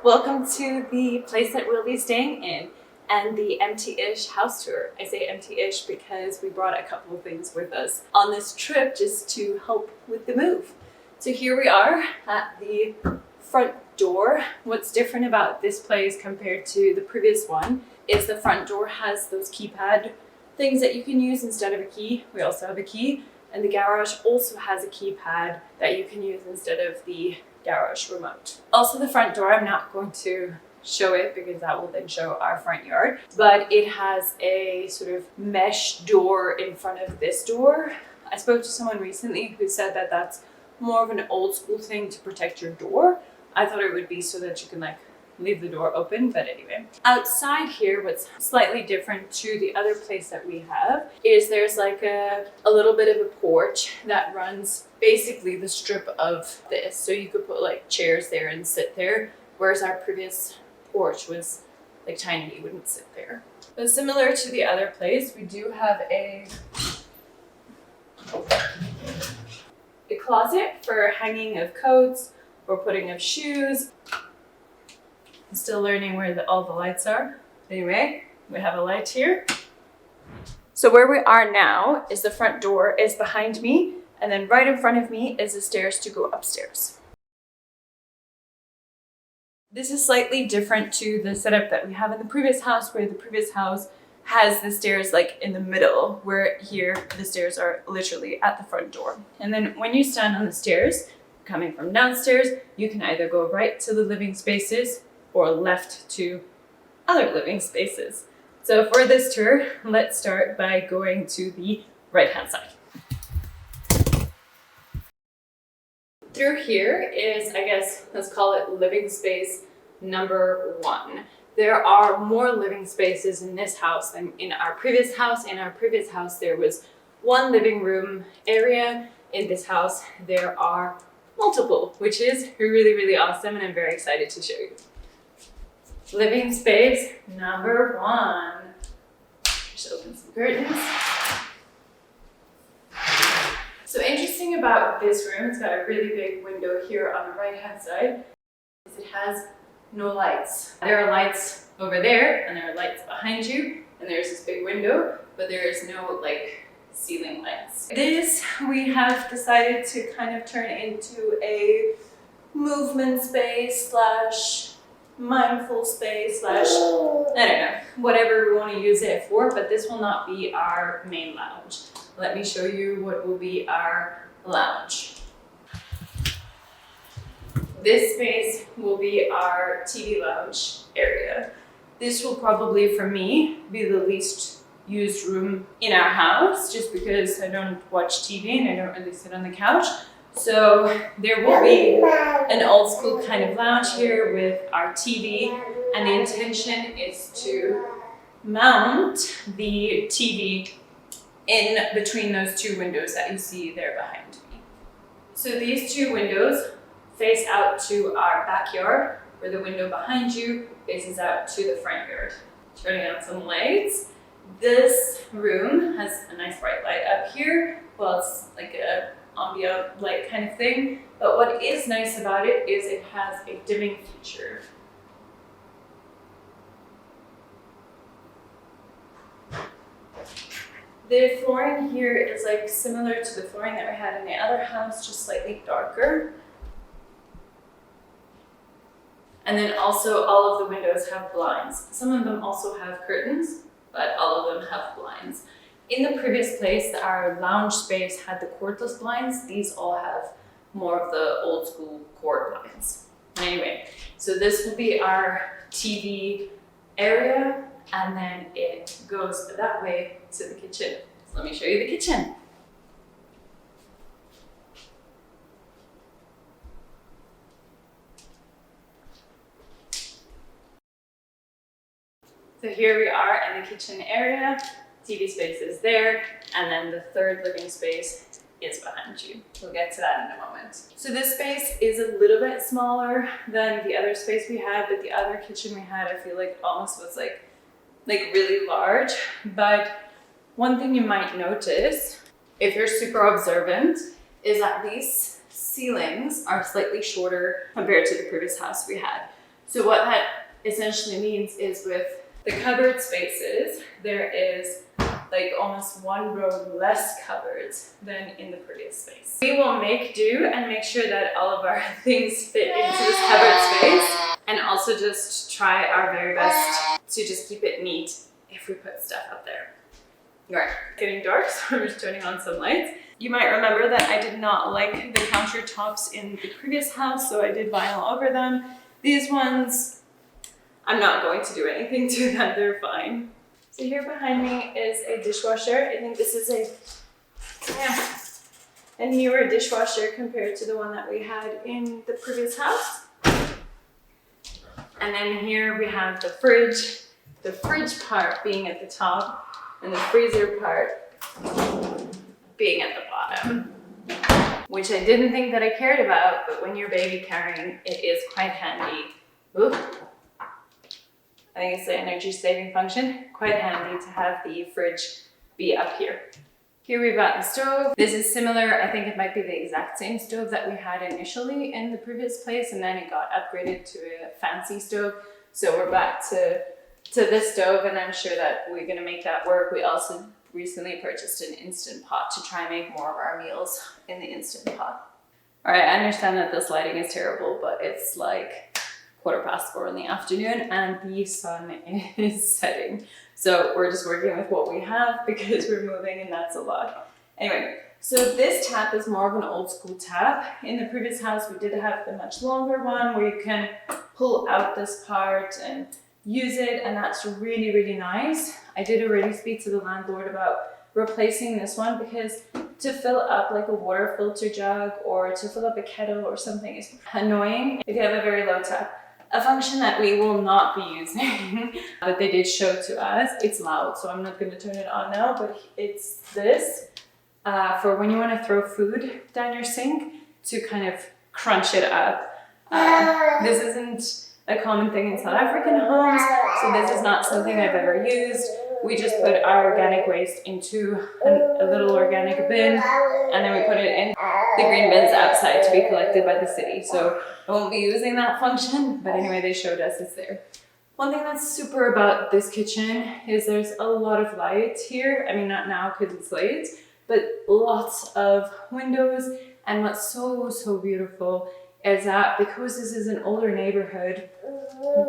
Welcome to the place that we'll be staying in and the empty-ish house tour. I say empty-ish because we brought a couple of things with us on this trip just to help with the move. So here we are at the front door. What's different about this place compared to the previous one is the front door has those keypad things that you can use instead of a key. We also have a key, and the garage also has a keypad that you can use instead of the garage remote. Also the front door, I'm not going to show it because that will then show our front yard, but it has a sort of mesh door in front of this door. I spoke to someone recently who said that that's more of an old school thing to protect your door. I thought it would be so that you can leave the door open, but anyway. Outside here, what's slightly different to the other place that we have is there's a little bit of a porch that runs basically the strip of this. So you could put chairs there and sit there, whereas our previous porch was tiny, you wouldn't sit there. But similar to the other place, we do have a closet for hanging of coats or putting of shoes. I'm still learning where all the lights are. Anyway, we have a light here. So where we are now is the front door is behind me, and then right in front of me is the stairs to go upstairs. This is slightly different to the setup that we have in the previous house, where the previous house has the stairs in the middle, where here the stairs are literally at the front door. And then when you stand on the stairs, coming from downstairs, you can either go right to the living spaces or left to other living spaces. So for this tour, let's start by going to the right-hand side. Through here is, I guess, let's call it living space number 1. There are more living spaces in this house than in our previous house. In our previous house, there was one living room area. In this house, there are multiple, which is really, really awesome, and I'm very excited to show you. Living space number 1. Just open some curtains. So interesting about this room, it's got a really big window here on the right-hand side, is it has no lights. There are lights over there, and there are lights behind you, and there's this big window, but there is no ceiling lights. This we have decided to kind of turn into a movement space slash mindful space slash, I don't know, whatever we want to use it for, but this will not be our main lounge. Let me show you what will be our lounge. This space will be our TV lounge area. This will probably, for me, be the least used room in our house, just because I don't watch TV and I don't really sit on the couch. So there will be an old school kind of lounge here with our TV, and the intention is to mount the TV in between those two windows that you see there behind me. So these two windows face out to our backyard, where the window behind you faces out to the front yard. Turning on some lights. This room has a nice bright light up here. Well, it's a ambient light kind of thing, but what is nice about it is it has a dimming feature. The flooring here is similar to the flooring that we had in the other house, just slightly darker. And then also all of the windows have blinds. Some of them also have curtains, but all of them have blinds. In the previous place, our lounge space had the cordless blinds. These all have more of the old school cord blinds. Anyway, so this will be our TV area, and then it goes that way to the kitchen. So let me show you the kitchen. So here we are in the kitchen area. TV space is there, and then the third living space is behind you. We'll get to that in a moment. So this space is a little bit smaller than the other space we had, but the other kitchen we had, I feel almost was really large. But one thing you might notice, if you're super observant, is that these ceilings are slightly shorter compared to the previous house we had. So what that essentially means is with the cupboard spaces, there is like almost one row less cupboards than in the previous space. We will make do and make sure that all of our things fit into this cupboard space, and also just try our very best to just keep it neat if we put stuff up there. Right, it's getting dark, so I'm just turning on some lights. You might remember that I did not like the countertops in the previous house, so I did vinyl over them. These ones, I'm not going to do anything to them, they're fine. So here behind me is a dishwasher. I think this is a newer dishwasher compared to the one that we had in the previous house. And then here we have the fridge part being at the top and the freezer part being at the bottom, which I didn't think that I cared about, but when you're baby carrying, it is quite handy. Ooh. I think it's the energy saving function. Quite handy to have the fridge be up here. Here we've got the stove. This is similar. I think it might be the exact same stove that we had initially in the previous place, and then it got upgraded to a fancy stove. So we're back to this stove, and I'm sure that we're gonna make that work. We also recently purchased an Instant Pot to try and make more of our meals in the Instant Pot. All right, I understand that this lighting is terrible, but it's like 4:15 in the afternoon and the sun is setting. So we're just working with what we have because we're moving and that's a lot. Anyway, so this tap is more of an old school tap. In the previous house, we did have the much longer one where you can pull out this part and use it, and that's really, really nice. I did already speak to the landlord about replacing this one because to fill up like a water filter jug or to fill up a kettle or something is annoying if you have a very low tap. A function that we will not be using, but they did show to us. It's loud, so I'm not going to turn it on now, but it's this for when you want to throw food down your sink to kind of crunch it up. This isn't a common thing in South African homes, so this is not something I've ever used. We just put our organic waste into a little organic bin, and then we put it in the green bins outside to be collected by the city. So I won't be using that function, but anyway, they showed us it's there. One thing that's super about this kitchen is there's a lot of light here. I mean, not now because it's late, but lots of windows. And what's so beautiful is that because this is an older neighborhood,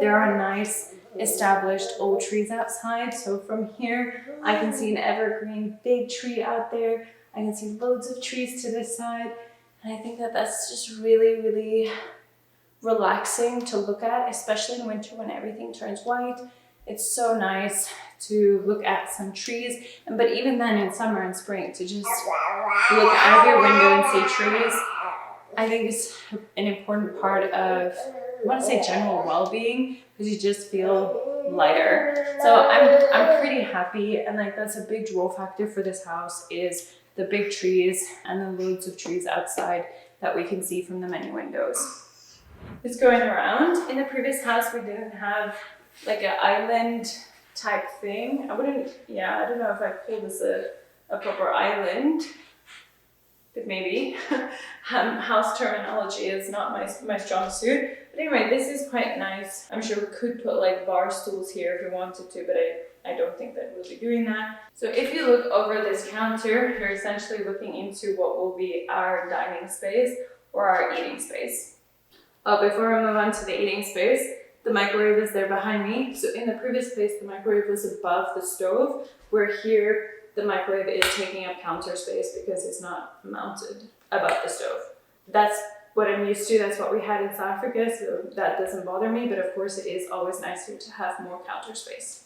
there are nice established old trees outside. So from here, I can see an evergreen big tree out there. I can see loads of trees to this side. And I think that that's just really, really relaxing to look at, especially in winter when everything turns white. It's so nice to look at some trees. But even then in summer and spring, to just look out of your window and see trees, I think it's an important part of, I want to say general well-being, because you just feel lighter. So I'm pretty happy, and like that's a big draw factor for this house is the big trees and the loads of trees outside that we can see from the many windows. It's going around. In the previous house, we didn't have like an island type thing. I don't know if I call this a proper island, but maybe. House terminology is not my strong suit. But anyway, this is quite nice. I'm sure we could put like bar stools here if we wanted to, but I don't think that we'll be doing that. So if you look over this counter, you're essentially looking into what will be our dining space or our eating space. Before I move on to the eating space, the microwave is there behind me. So in the previous place, the microwave was above the stove, where here the microwave is taking up counter space because it's not mounted above the stove. That's what I'm used to. That's what we had in South Africa, so that doesn't bother me. But of course, it is always nicer to have more counter space.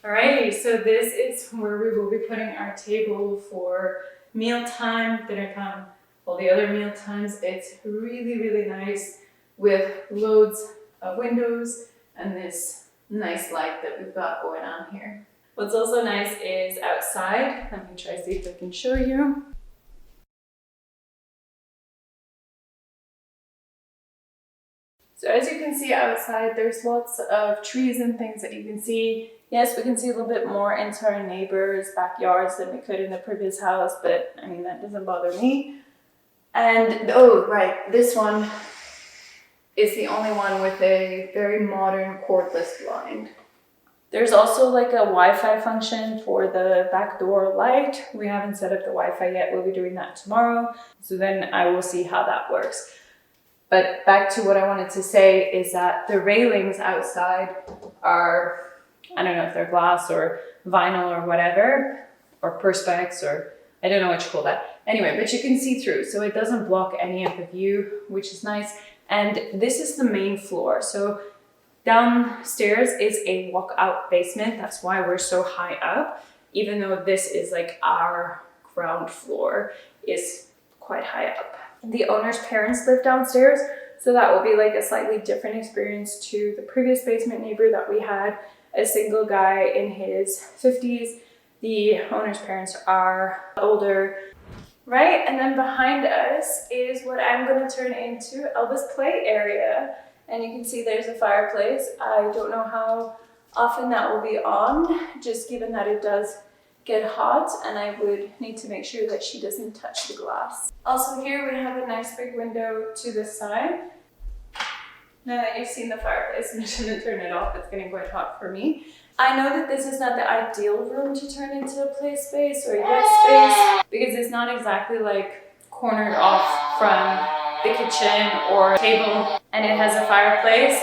Alrighty, so this is where we will be putting our table for mealtime, dinner time, all the other meal times. It's really, really nice with loads of windows and this nice light that we've got going on here. What's also nice is outside. Let me try to see if I can show you. So as you can see outside, there's lots of trees and things that you can see. Yes, we can see a little bit more into our neighbors' backyards than we could in the previous house, but I mean, that doesn't bother me. And, oh, right, this one is the only one with a very modern cordless blind. There's also like a Wi-Fi function for the back door light. We haven't set up the Wi-Fi yet. We'll be doing that tomorrow. So then I will see how that works. But back to what I wanted to say is that the railings outside are, I don't know if they're glass or vinyl or whatever, or perspex, or I don't know what you call that. Anyway, but you can see through, so it doesn't block any of the view, which is nice. And this is the main floor. So downstairs is a walkout basement. That's why we're so high up, even though this is like our ground floor is quite high up. The owner's parents live downstairs, so that will be like a slightly different experience to the previous basement neighbor that we had, a single guy in his 50s. The owner's parents are older, right? And then behind us is what I'm going to turn into Elvis play area. And you can see there's a fireplace. I don't know how often that will be on, just given that it does get hot, and I would need to make sure that she doesn't touch the glass. Also here we have a nice big window to this side. Now that you've seen the fireplace, I'm just going to turn it off. It's getting quite hot for me. I know that this is not the ideal room to turn into a play space or a guest space, because it's not exactly like cornered off from the kitchen or table, and it has a fireplace.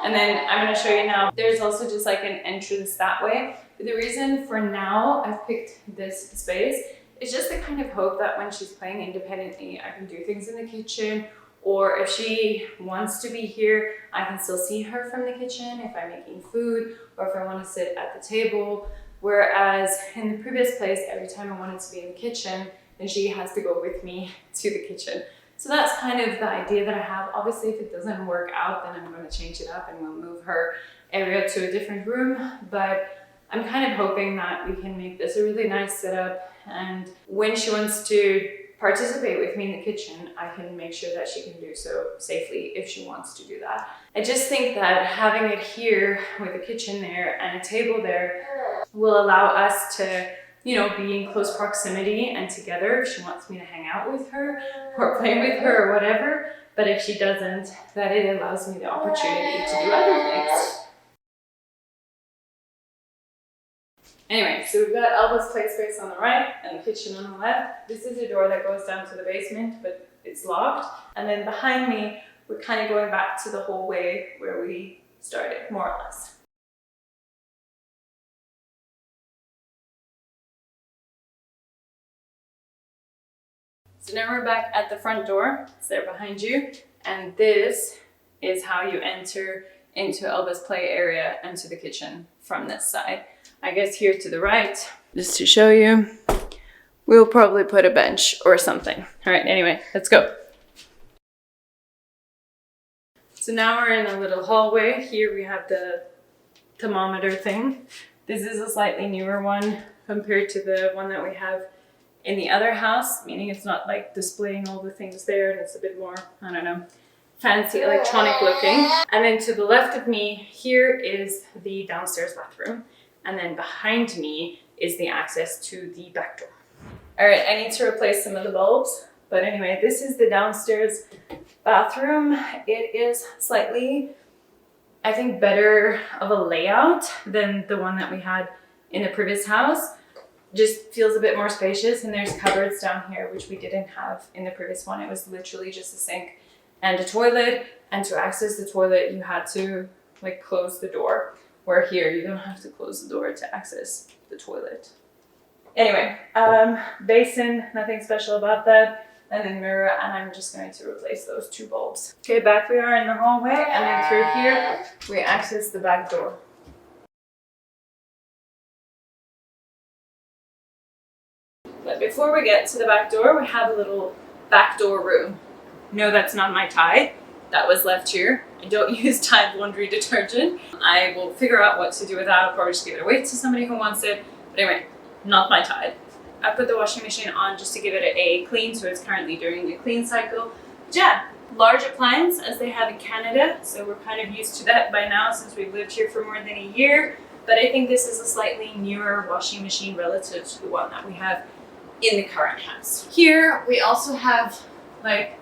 And then I'm going to show you now, there's also just like an entrance that way. But the reason for now I've picked this space is just to kind of hope that when she's playing independently, I can do things in the kitchen, or if she wants to be here, I can still see her from the kitchen if I'm making food, or if I want to sit at the table. Whereas in the previous place, every time I wanted to be in the kitchen, then she has to go with me to the kitchen. So that's kind of the idea that I have. Obviously, if it doesn't work out, then I'm going to change it up and we'll move her area to a different room. But I'm kind of hoping that we can make this a really nice setup. And when she wants to participate with me in the kitchen, I can make sure that she can do so safely if she wants to do that. I just think that having it here with a kitchen there and a table there will allow us to, you know, be in close proximity and together if she wants me to hang out with her or play with her or whatever. But if she doesn't, that it allows me the opportunity to do other things. Anyway, so we've got Elba's play space on the right and the kitchen on the left. This is a door that goes down to the basement, but it's locked. And then behind me, we're kind of going back to the hallway where we started, more or less. So now we're back at the front door. It's there behind you. And this is how you enter into Elba's play area and to the kitchen from this side. I guess here to the right, just to show you, we'll probably put a bench or something. All right, anyway, let's go. So now we're in a little hallway. Here we have the thermometer thing. This is a slightly newer one compared to the one that we have in the other house, meaning it's not like displaying all the things there, and it's a bit more, I don't know, fancy electronic looking. And then to the left of me, here is the downstairs bathroom. And then behind me is the access to the back door. All right, I need to replace some of the bulbs. But anyway, this is the downstairs bathroom. It is slightly, I think, better of a layout than the one that we had in the previous house. Just feels a bit more spacious, and there's cupboards down here, which we didn't have in the previous one. It was literally just a sink and a toilet. And to access the toilet, you had to like close the door. Where here, you don't have to close the door to access the toilet. Anyway, basin, nothing special about that. And then mirror, and I'm just going to replace those two bulbs. Okay, back we are in the hallway, and then through here, we access the back door. But before we get to the back door, we have a little back door room. No, that's not my Tide. That was left here. I don't use Tide laundry detergent. I will figure out what to do with that. I'll probably just give it away to somebody who wants it. But anyway, not my Tide. I put the washing machine on just to give it a clean, so it's currently during the clean cycle. But yeah, large appliance as they have in Canada. So we're kind of used to that by now since we've lived here for more than a year. But I think this is a slightly newer washing machine relative to the one that we have in the current house. Here we also have like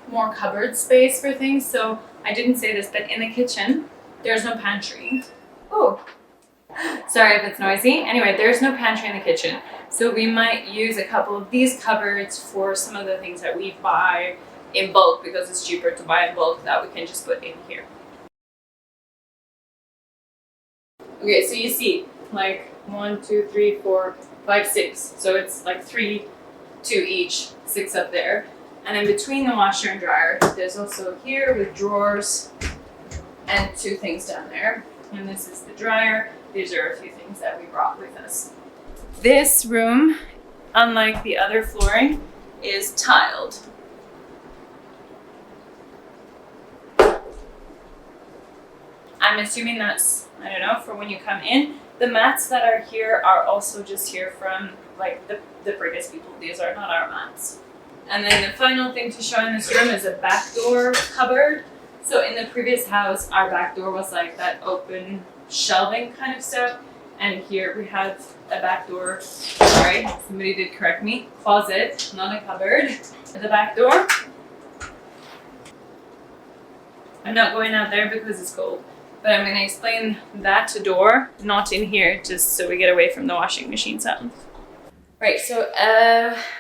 more cupboard space for things. So I didn't say this, but in the kitchen, there's no pantry. Oh, sorry if it's noisy. Anyway, there's no pantry in the kitchen. So we might use a couple of these cupboards for some of the things that we buy in bulk, because it's cheaper to buy in bulk that we can just put in here. Okay, so you see like 1, 2, 3, 4, 5, 6. So it's like 3, 2 each, 6 up there. And then between the washer and dryer, there's also here with drawers and 2 things down there. And this is the dryer. These are a few things that we brought with us. This room, unlike the other flooring, is tiled. I'm assuming that's, I don't know, for when you come in. The mats that are here are also just here from like the previous people. These are not our mats. And then the final thing to show in this room is a back door cupboard. So in the previous house, our back door was like that open shelving kind of stuff. And here we have a back door, sorry, somebody did correct me, closet, not a cupboard. The back door. I'm not going out there because it's cold, but I'm going to explain that door, not in here, just so we get away from the washing machine sound. Right, so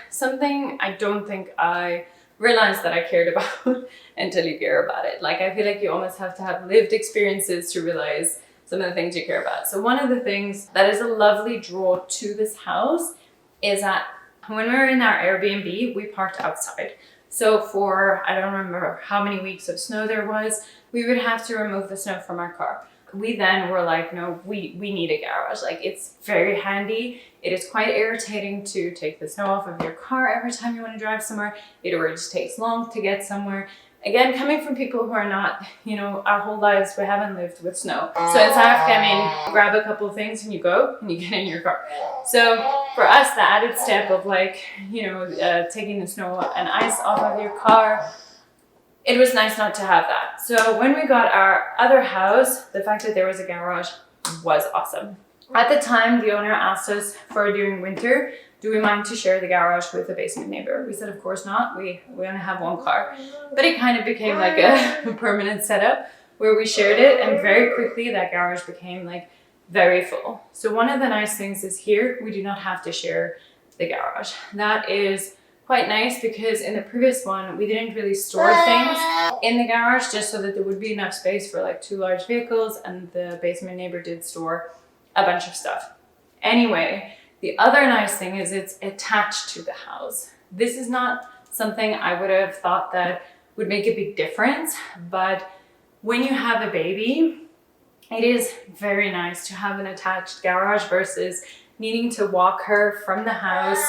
something I don't think I realized that I cared about until you care about it. Like, I feel like you almost have to have lived experiences to realize some of the things you care about. So one of the things that is a lovely draw to this house is that when we were in our Airbnb, we parked outside. So for, I don't remember how many weeks of snow there was, we would have to remove the snow from our car. We then were like, no, we need a garage. Like, it's very handy. It is quite irritating to take the snow off of your car every time you want to drive somewhere. It already just takes long to get somewhere. Again, coming from people who are not, you know, our whole lives, we haven't lived with snow. So instead of coming, grab a couple of things and you go and you get in your car. So for us, the added step of like, you know, taking the snow and ice off of your car, it was nice not to have that. So when we got our other house, the fact that there was a garage was awesome. At the time, the owner asked us for during winter, do we mind to share the garage with the basement neighbor? We said, of course not. We only have one car. But it kind of became like a permanent setup where we shared it, and very quickly that garage became like very full. So one of the nice things is here, we do not have to share the garage. That is quite nice, because in the previous one, we didn't really store things in the garage just so that there would be enough space for like 2 large vehicles, and the basement neighbor did store a bunch of stuff. Anyway, the other nice thing is it's attached to the house. This is not something I would have thought that would make a big difference, but when you have a baby, it is very nice to have an attached garage versus needing to walk her from the house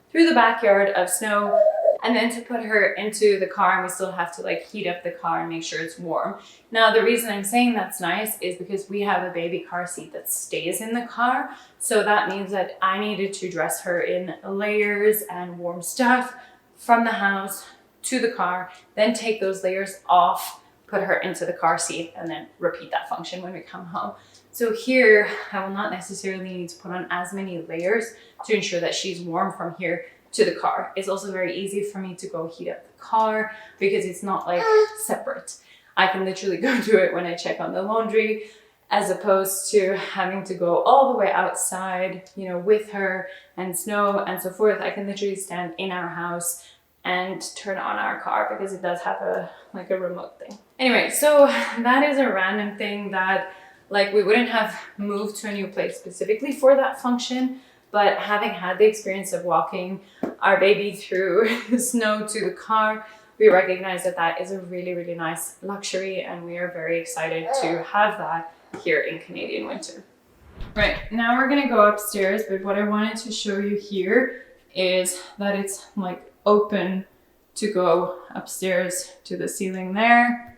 through the backyard of snow and then to put her into the car, and we still have to like heat up the car and make sure it's warm. Now, the reason I'm saying that's nice is because we have a baby car seat that stays in the car. So that means that I needed to dress her in layers and warm stuff from the house to the car, then take those layers off, put her into the car seat, and then repeat that function when we come home. So here, I will not necessarily need to put on as many layers to ensure that she's warm from here to the car. It's also very easy for me to go heat up the car because it's not like separate. I can literally go do it when I check on the laundry, as opposed to having to go all the way outside, you know, with her and snow and so forth. I can literally stand in our house and turn on our car because it does have a remote thing. Anyway, so that is a random thing that like we wouldn't have moved to a new place specifically for that function, but having had the experience of walking our baby through snow to the car, we recognize that that is a really, really nice luxury, and we are very excited to have that here in Canadian winter. Right, now we're gonna go upstairs, but what I wanted to show you here is that it's like open to go upstairs to the ceiling there,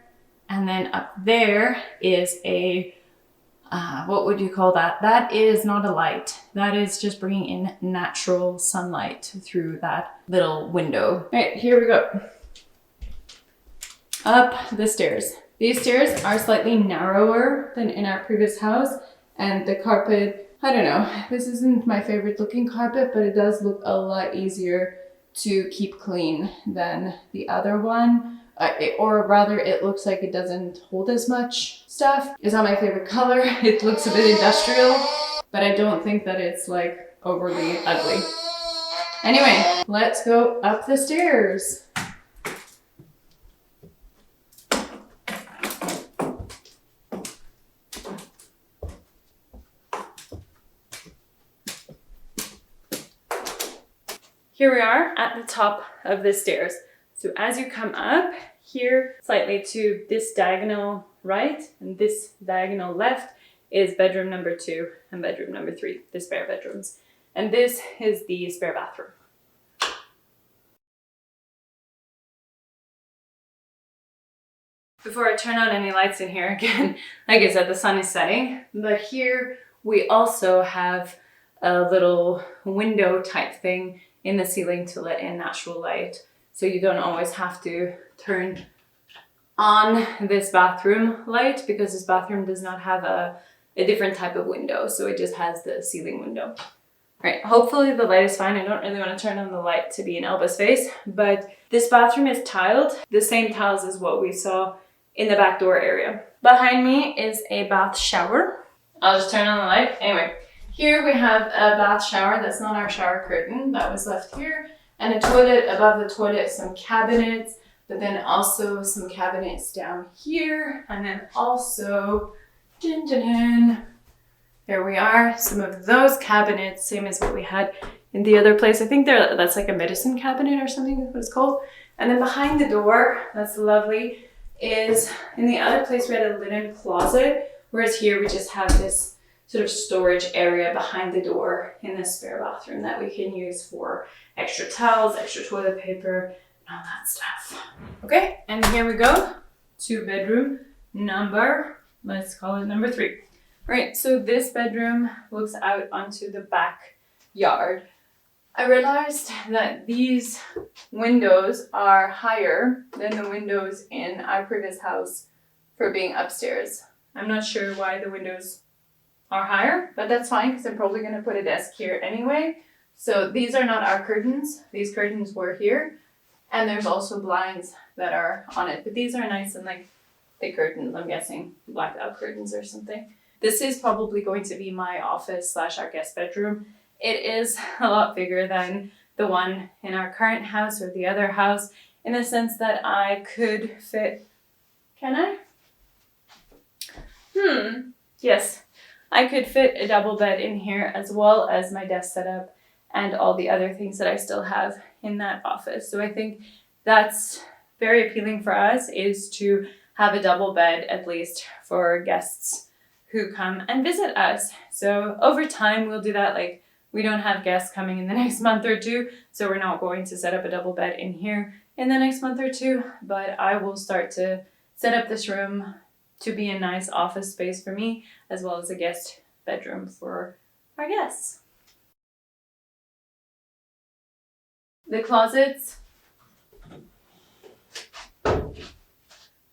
and then up there is a what would you call that? That is not a light. That is just bringing in natural sunlight through that little window. All right, here we go. Up the stairs. These stairs are slightly narrower than in our previous house, and the carpet, I don't know, this isn't my favorite looking carpet, but it does look a lot easier to keep clean than the other one. Or rather, it looks like it doesn't hold as much stuff. It's not my favorite color. It looks a bit industrial, but I don't think that it's like overly ugly. Anyway, let's go up the stairs. Here we are at the top of the stairs. So as you come up here slightly to this diagonal right and this diagonal left is bedroom number 2 and bedroom number 3, the spare bedrooms. And this is the spare bathroom. Before I turn on any lights in here again, like I said, the sun is setting, but here we also have a little window type thing in the ceiling to let in natural light. So you don't always have to turn on this bathroom light because this bathroom does not have a different type of window. So it just has the ceiling window. Right, hopefully the light is fine. I don't really want to turn on the light to be in Elba's face, but this bathroom is tiled, the same tiles as what we saw in the back door area. Behind me is a bath shower. I'll just turn on the light. Anyway, here we have a bath shower. That's not our shower curtain. That was left here. And a toilet. Above the toilet, some cabinets, but then also some cabinets down here. And then also, dun, dun, dun, there we are. Some of those cabinets, same as what we had in the other place. I think that's like a medicine cabinet or something, that's what it's called. And then behind the door, that's lovely, is in the other place we had a linen closet, whereas here we just have this sort of storage area behind the door in the spare bathroom that we can use for extra towels, extra toilet paper, and all that stuff. Okay, and here we go to bedroom number, let's call it number 3. Right, so this bedroom looks out onto the backyard. I realized that these windows are higher than the windows in our previous house for being upstairs. I'm not sure why the windows are higher, but that's fine because I'm probably going to put a desk here anyway. So these are not our curtains. These curtains were here, and there's also blinds that are on it, but these are nice and like thick curtains. I'm guessing blackout curtains or something. This is probably going to be my office / our guest bedroom. It is a lot bigger than the one in our current house or the other house in the sense that I could fit, can I? Yes, I could fit a double bed in here as well as my desk setup and all the other things that I still have in that office. So I think that's very appealing for us, is to have a double bed at least for guests who come and visit us. So over time we'll do that. Like, we don't have guests coming in the next month or 2, so we're not going to set up a double bed in here in the next month or 2, but I will start to set up this room to be a nice office space for me, as well as a guest bedroom for our guests. The closets,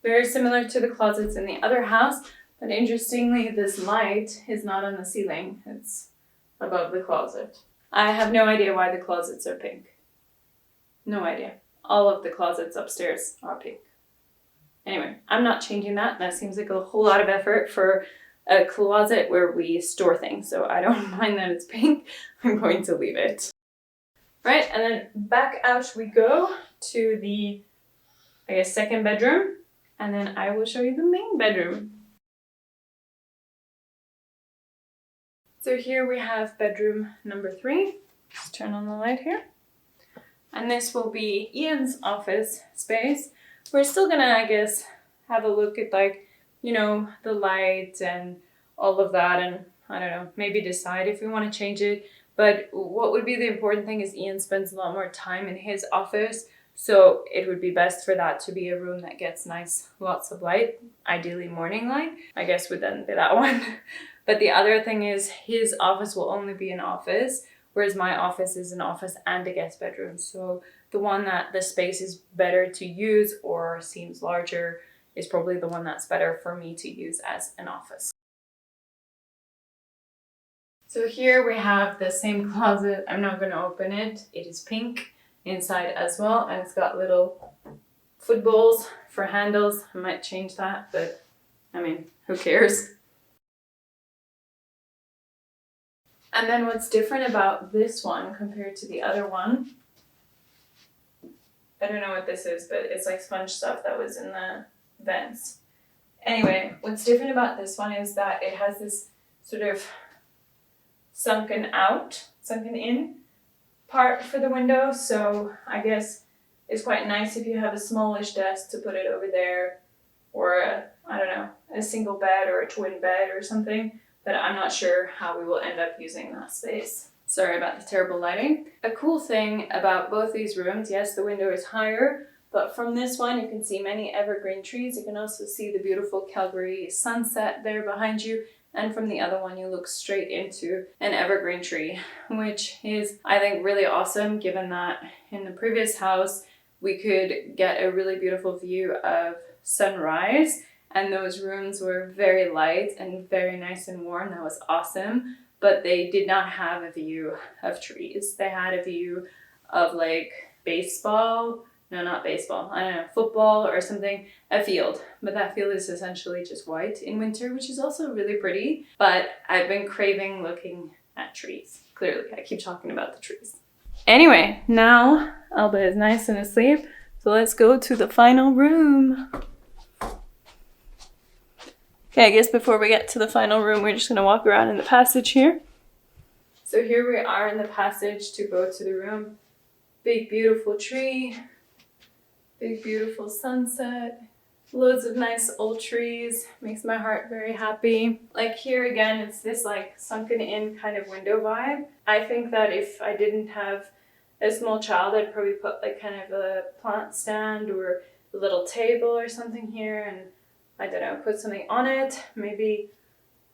very similar to the closets in the other house, but interestingly, this light is not on the ceiling. It's above the closet. I have no idea why the closets are pink. No idea. All of the closets upstairs are pink. Anyway, I'm not changing that. That seems like a whole lot of effort for a closet where we store things, so I don't mind that it's pink. I'm going to leave it. Right, and then back out we go to the, I guess, second bedroom, and then I will show you the main bedroom. So here we have bedroom number 3. Just turn on the light here. And this will be Ian's office space. We're still gonna, I guess, have a look at, like, you know, the light and all of that, and I don't know, maybe decide if we want to change it. But what would be the important thing is Ian spends a lot more time in his office, so it would be best for that to be a room that gets nice, lots of light, ideally morning light. I guess would then be that one. But the other thing is his office will only be an office, whereas my office is an office and a guest bedroom. So the one that the space is better to use or seems larger is probably the one that's better for me to use as an office. So here we have the same closet. I'm not going to open it. It is pink. inside as well, and it's got little footballs for handles. I might change that, but I mean, who cares? And then what's different about this one compared to the other one, I don't know what this is, but it's like sponge stuff that was in the vents. Anyway, what's different about this one is that it has this sort of sunken in part for the window. So I guess it's quite nice if you have a smallish desk to put it over there, or a single bed or a twin bed or something. But I'm not sure how we will end up using that space. Sorry about the terrible lighting. A cool thing about both these rooms, yes, the window is higher, but from this one you can see many evergreen trees. You can also see the beautiful Calgary sunset there behind you. And from the other one you look straight into an evergreen tree, which is, I think, really awesome, given that in the previous house we could get a really beautiful view of sunrise. And those rooms were very light and very nice and warm. That was awesome. But they did not have a view of trees. They had a view of like baseball. No, not baseball. I don't know, football or something. A field. But that field is essentially just white in winter, which is also really pretty. But I've been craving looking at trees. Clearly, I keep talking about the trees. Anyway, now Alba is nice and asleep. So let's go to the final room. Okay, I guess before we get to the final room, we're just gonna walk around in the passage here. So here we are in the passage to go to the room. Big, beautiful tree. Big, beautiful sunset. Loads of nice old trees. Makes my heart very happy. Like here again, it's this like sunken in kind of window vibe. I think that if I didn't have a small child, I'd probably put like kind of a plant stand or a little table or something here, and I don't know, put something on it, maybe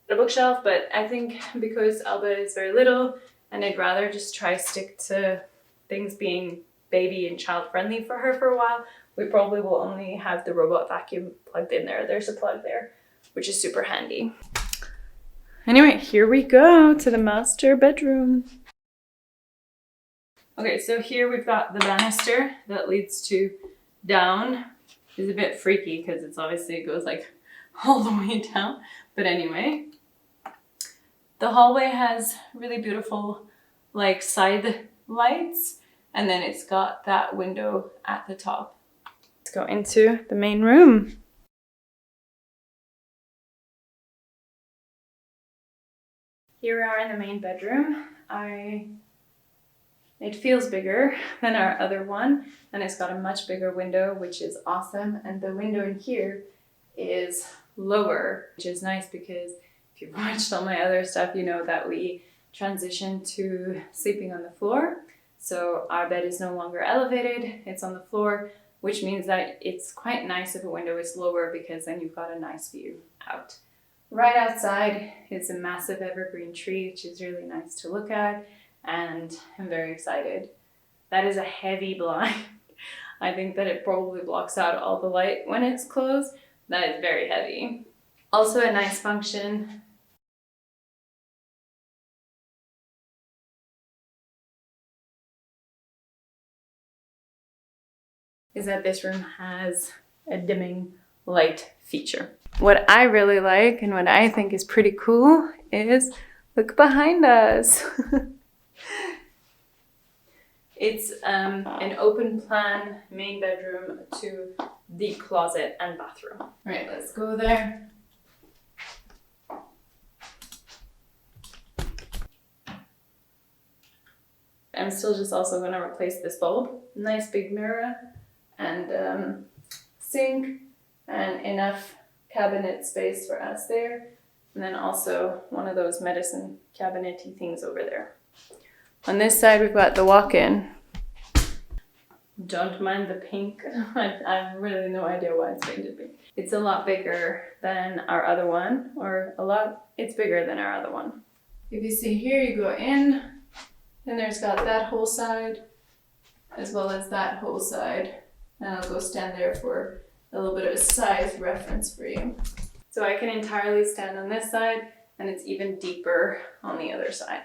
a bookshelf. But I think because Alba is very little and I'd rather just try stick to things being baby and child friendly for her for a while, we probably will only have the robot vacuum plugged in there. There's a plug there, which is super handy. Anyway, here we go to the master bedroom. Okay, so here we've got the banister that leads to down. It's a bit freaky because it's obviously, it goes like all the way down. But anyway, the hallway has really beautiful like side lights, and then it's got that window at the top. Let's go into the main room. Here we are in the main bedroom. It feels bigger than our other one, and it's got a much bigger window, which is awesome. And the window in here is lower, which is nice because if you've watched all my other stuff, you know that we transitioned to sleeping on the floor. So our bed is no longer elevated, it's on the floor, which means that it's quite nice if a window is lower because then you've got a nice view out. Right outside is a massive evergreen tree, which is really nice to look at. And I'm very excited. That is a heavy blind. I think that it probably blocks out all the light when it's closed. That is very heavy. Also a nice function is that this room has a dimming light feature. What I really like and what I think is pretty cool is look behind us. It's an open plan main bedroom to the closet and bathroom. Right, let's go there. I'm still just also going to replace this bulb. Nice big mirror and sink and enough cabinet space for us there. And then also one of those medicine cabinet-y things over there. On this side, we've got the walk-in. Don't mind the pink. I have really no idea why it's painted pink. It's a lot bigger than our other one, it's bigger than our other one. If you see here, you go in, and there's got that whole side, as well as that whole side. And I'll go stand there for a little bit of a size reference for you. So I can entirely stand on this side, and it's even deeper on the other side.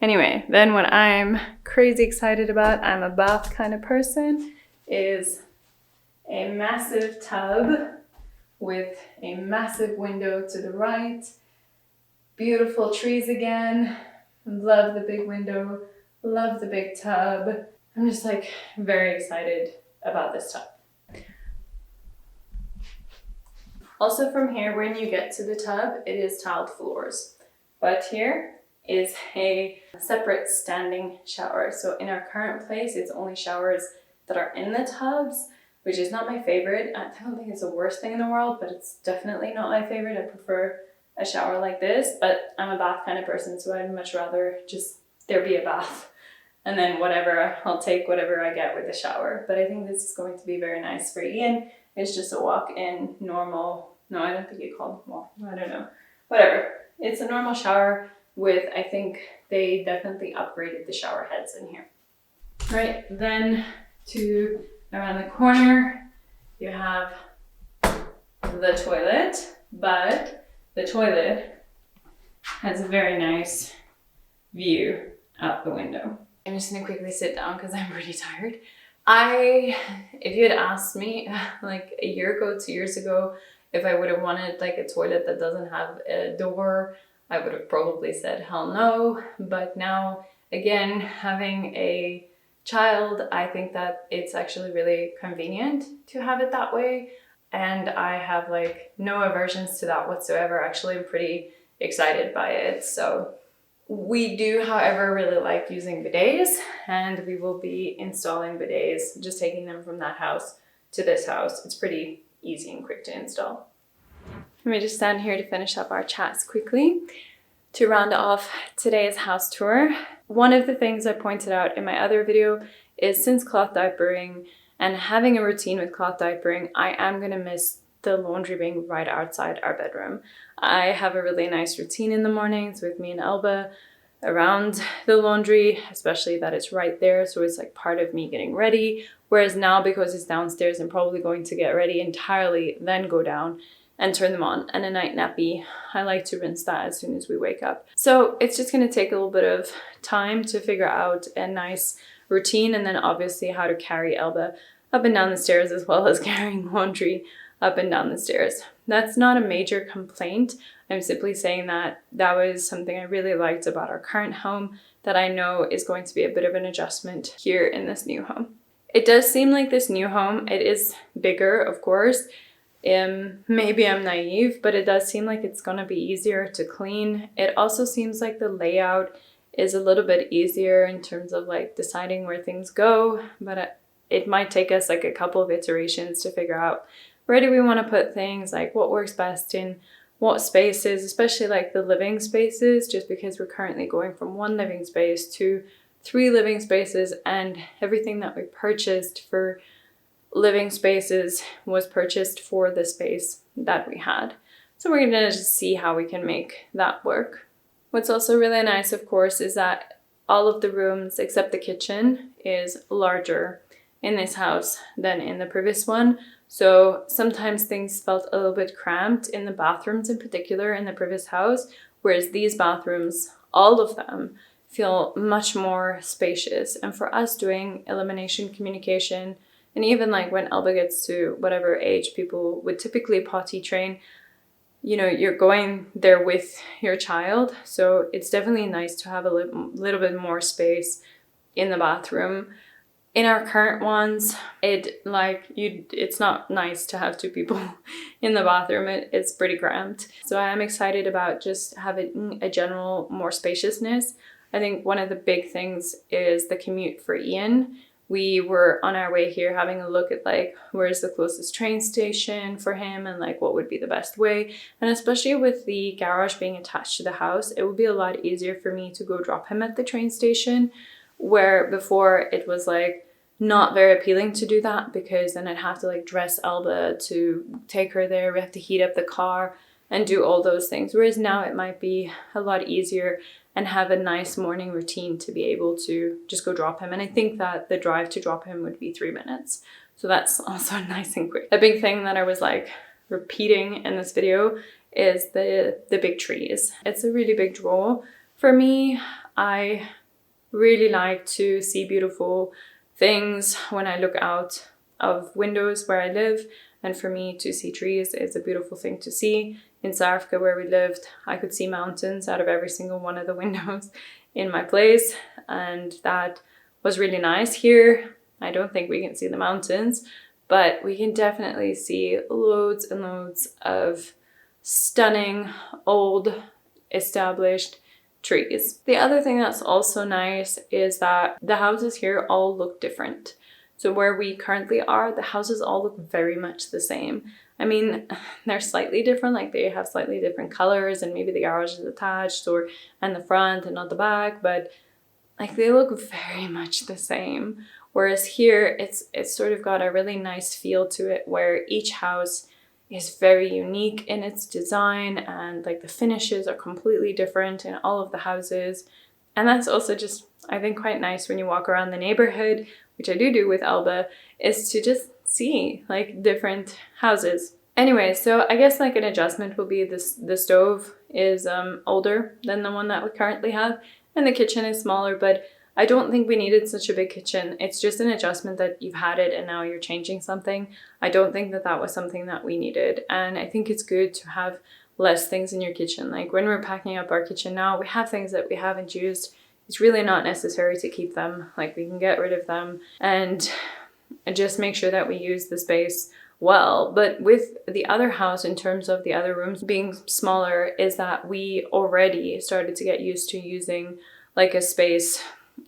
Anyway, then what I'm crazy excited about, I'm a bath kind of person, is a massive tub with a massive window to the right. Beautiful trees again. Love the big window. Love the big tub. I'm just like very excited about this tub. Also from here, when you get to the tub, it is tiled floors. But here is a separate standing shower. So in our current place, it's only showers that are in the tubs, which is not my favorite. I don't think it's the worst thing in the world, but it's definitely not my favorite. I prefer a shower like this, but I'm a bath kind of person, so I'd much rather just there be a bath. And then whatever, I'll take whatever I get with the shower. But I think this is going to be very nice for Ian. It's just a walk-in normal, no, I don't think you call it walk, I don't know. Whatever. It's a normal shower with, I think they definitely upgraded the shower heads in here. Right, then to around the corner, you have the toilet, but the toilet has a very nice view out the window. I'm just gonna quickly sit down because I'm pretty tired. If you had asked me like a year ago, 2 years ago, if I would have wanted like a toilet that doesn't have a door, I would have probably said hell no. But now, again, having a child, I think that it's actually really convenient to have it that way. And I have like no aversions to that whatsoever. Actually, I'm pretty excited by it. So we do, however, really like using bidets, and we will be installing bidets, just taking them from that house to this house. It's pretty easy and quick to install. Let me just stand here to finish up our chats quickly. To round off today's house tour, one of the things I pointed out in my other video is since cloth diapering and having a routine with cloth diapering, I am going to miss the laundry being right outside our bedroom. I have a really nice routine in the mornings with me and Elba around the laundry, especially that it's right there, so it's like part of me getting ready. Whereas now, because it's downstairs, I'm probably going to get ready entirely, then go down and turn them on. And a night nappy, I like to rinse that as soon as we wake up. So it's just going to take a little bit of time to figure out a nice routine, and then obviously how to carry Elba up and down the stairs, as well as carrying laundry up and down the stairs. That's not a major complaint. I'm simply saying that that was something I really liked about our current home that I know is going to be a bit of an adjustment here in this new home. It does seem like this new home, it is bigger, of course. Maybe I'm naive, but it does seem like it's gonna be easier to clean. It also seems like the layout is a little bit easier in terms of like deciding where things go, but it might take us like a couple of iterations to figure out where do we want to put things, like what works best in what spaces, especially like the living spaces, just because we're currently going from 1 living space to 3 living spaces, and everything that we purchased for living spaces was purchased for the space that we had. So we're gonna just see how we can make that work. What's also really nice, of course, is that all of the rooms except the kitchen is larger in this house than in the previous one. So sometimes things felt a little bit cramped in the bathrooms in particular in the previous house, whereas these bathrooms, all of them, feel much more spacious. And for us doing elimination communication, and even like when Elba gets to whatever age people would typically potty train, you know, you're going there with your child. So it's definitely nice to have a little bit more space in the bathroom. In our current ones, it's not nice to have 2 people in the bathroom. It's pretty cramped. So I am excited about just having a general more spaciousness. I think one of the big things is the commute for Ian. We were on our way here having a look at like where's the closest train station for him and like what would be the best way. And especially with the garage being attached to the house, it would be a lot easier for me to go drop him at the train station, where before it was like not very appealing to do that, because then I'd have to like dress Elba to take her there. We have to heat up the car and do all those things. Whereas now it might be a lot easier and have a nice morning routine to be able to just go drop him. And I think that the drive to drop him would be 3 minutes. So that's also nice and quick. A big thing that I was like repeating in this video is the big trees. It's a really big draw for me. I really like to see beautiful things when I look out of windows where I live. And for me, to see trees is a beautiful thing to see. In South Africa, where we lived, I could see mountains out of every single one of the windows in my place. And that was really nice. Here, I don't think we can see the mountains, but we can definitely see loads and loads of stunning, old, established trees. The other thing that's also nice is that the houses here all look different. So where we currently are, the houses all look very much the same. I mean, they're slightly different, like they have slightly different colors and maybe the garage is attached and the front and not the back, but like they look very much the same. Whereas here, it's sort of got a really nice feel to it where each house is very unique in its design and like the finishes are completely different in all of the houses. And that's also just, I think, quite nice when you walk around the neighborhood, which I do with Alba, is to just see like different houses. Anyway, so I guess like an adjustment will be this: the stove is older than the one that we currently have, and the kitchen is smaller, but I don't think we needed such a big kitchen. It's just an adjustment that you've had it and now you're changing something. I don't think that that was something that we needed. And I think it's good to have less things in your kitchen. Like when we're packing up our kitchen now, we have things that we haven't used. It's really not necessary to keep them. Like we can get rid of them and just make sure that we use the space well. But with the other house, in terms of the other rooms being smaller, is that we already started to get used to using like a space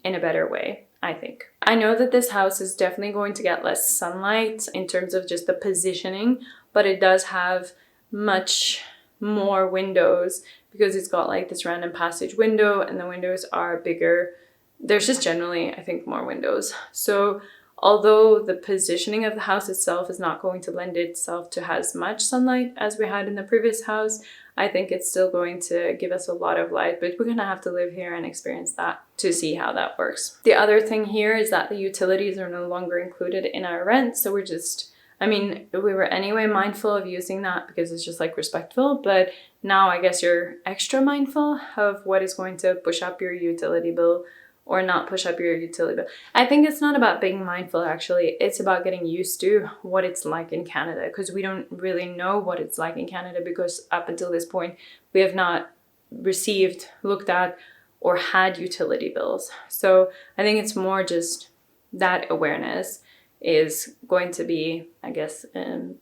in a better way, I think. I know that this house is definitely going to get less sunlight in terms of just the positioning, but it does have much more windows because it's got like this random passage window and the windows are bigger. There's just generally, I think, more windows. So although the positioning of the house itself is not going to lend itself to as much sunlight as we had in the previous house, I think it's still going to give us a lot of light, but we're gonna have to live here and experience that to see how that works. The other thing here is that the utilities are no longer included in our rent, so we're just, I mean, we were anyway mindful of using that because it's just like respectful, but now I guess you're extra mindful of what is going to push up your utility bill or not push up your utility bill. I think it's not about being mindful, actually. It's about getting used to what it's like in Canada, because we don't really know what it's like in Canada because up until this point, we have not received, looked at, or had utility bills. So I think it's more just that awareness is going to be, I guess,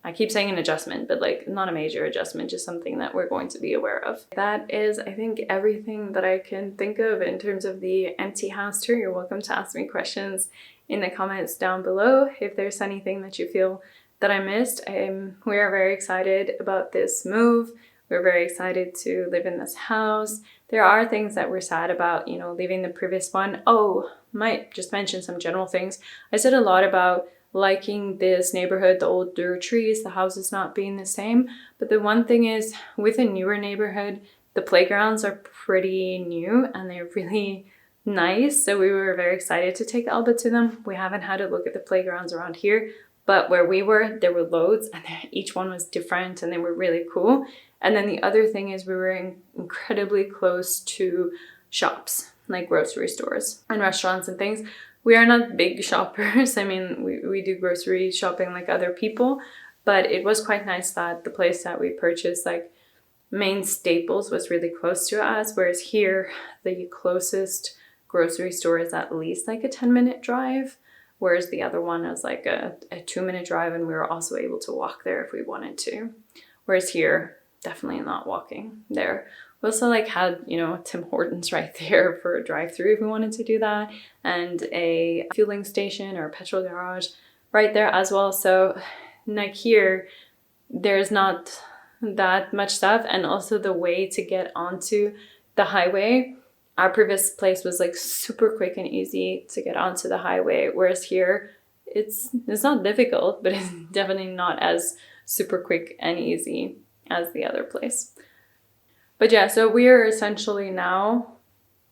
I keep saying an adjustment, but like not a major adjustment, just something that we're going to be aware of. That is, I think, everything that I can think of in terms of the empty house tour. You're welcome to ask me questions in the comments down below if there's anything that you feel that I missed. We are very excited about this move. We're very excited to live in this house. There are things that we're sad about, you know, leaving the previous one. Oh, might just mention some general things. I said a lot about liking this neighborhood, the older trees, the houses not being the same. But the one thing is, with a newer neighborhood, the playgrounds are pretty new and they're really nice. So we were very excited to take Alba to them. We haven't had a look at the playgrounds around here, but where we were, there were loads and each one was different and they were really cool. And then the other thing is we were incredibly close to shops, like grocery stores and restaurants and things. We are not big shoppers. I mean, we do grocery shopping like other people, but it was quite nice that the place that we purchased, like main staples, was really close to us. Whereas here, the closest grocery store is at least like a 10-minute drive. Whereas the other one was like a 2-minute drive and we were also able to walk there if we wanted to. Whereas here, definitely not walking there. We also like had, you know, Tim Hortons right there for a drive-through if we wanted to do that, and a fueling station or a petrol garage right there as well. So like here, there's not that much stuff, and also the way to get onto the highway. Our previous place was like super quick and easy to get onto the highway, whereas here it's not difficult, but it's definitely not as super quick and easy as the other place. But yeah, so we are essentially now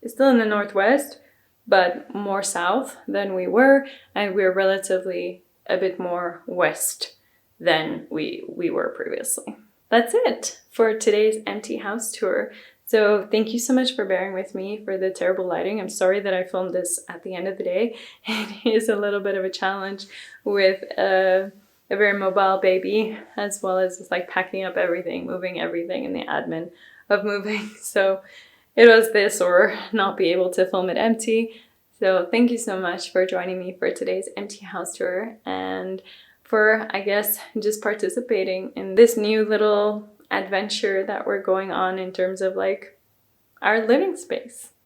still in the northwest, but more south than we were, and we're relatively a bit more west than we were previously. That's it for today's empty house tour. So thank you so much for bearing with me for the terrible lighting. I'm sorry that I filmed this at the end of the day. It is a little bit of a challenge with a very mobile baby, as well as just like packing up everything, moving everything, and the admin of moving. So it was this or not be able to film it empty. So thank you so much for joining me for today's empty house tour, and for, I guess, just participating in this new little adventure that we're going on in terms of like our living space.